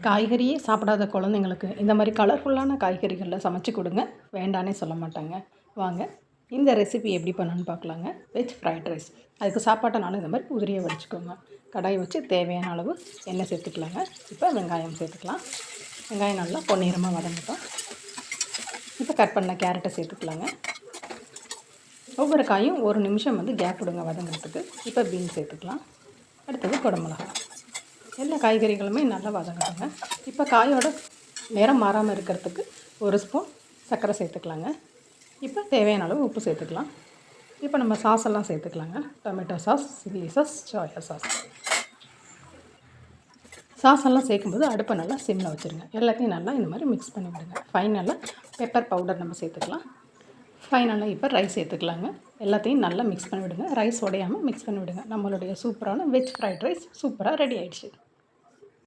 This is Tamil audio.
காய்கறியே சாப்பிடாத குழந்தைங்களுக்கு இந்த மாதிரி கலர்ஃபுல்லான காய்கறிகளில் சமைச்சு கொடுங்க, வேண்டானே சொல்ல மாட்டாங்க. வாங்க இந்த ரெசிபி எப்படி பண்ணணுன்னு பார்க்கலாங்க. Veg fried rice. அதுக்கு சாப்பாட்டை இந்த மாதிரி உதிரியை வச்சுக்கோங்க. கடாயை வச்சு தேவையான அளவு எண்ணெய் சேர்த்துக்கலாங்க. இப்போ வெங்காயம் சேர்த்துக்கலாம். வெங்காயம் நல்லா பொன்னிறமாக வதங்கட்டும். இப்போ கட் பண்ண கேரட்டை சேர்த்துக்கலாங்க. ஒவ்வொரு காயும் ஒரு நிமிஷம் கேப் விடுங்க வதங்கிறதுக்கு. இப்போ பீன்ஸ் சேர்த்துக்கலாம். அடுத்தது குடமிளகா. எல்லா காய்கறிகளுமே நல்லா வதங்கட்டுங்க. இப்போ காயோட நிறம் மாறாமல் இருக்கிறதுக்கு ஒரு ஸ்பூன் சர்க்கரை சேர்த்துக்கலாங்க. இப்போ தேவையான அளவு உப்பு சேர்த்துக்கலாம். இப்போ நம்ம சாஸெல்லாம் சேர்த்துக்கலாங்க. Tomato sauce, chilli sauce, soya sauce. சாஸெல்லாம் சேர்க்கும்போது அடுப்பை நல்லா சிம்மில் வச்சுருங்க. எல்லாத்தையும் நல்லா இந்த மாதிரி மிக்ஸ் பண்ணி விடுங்க. ஃபைனலாக பெப்பர் பவுடர் நம்ம சேர்த்துக்கலாம். ஃபைனலாக இப்போ ரைஸ் சேர்த்துக்கலாங்க. எல்லாத்தையும் நல்லா மிக்ஸ் பண்ணி விடுங்க. ரைஸ் உடையாமல் மிக்ஸ் பண்ணி விடுங்க. நம்மளுடைய சூப்பரான வெஜ் ஃப்ரைட் ரைஸ் சூப்பராக ரெடி ஆகிடுச்சு.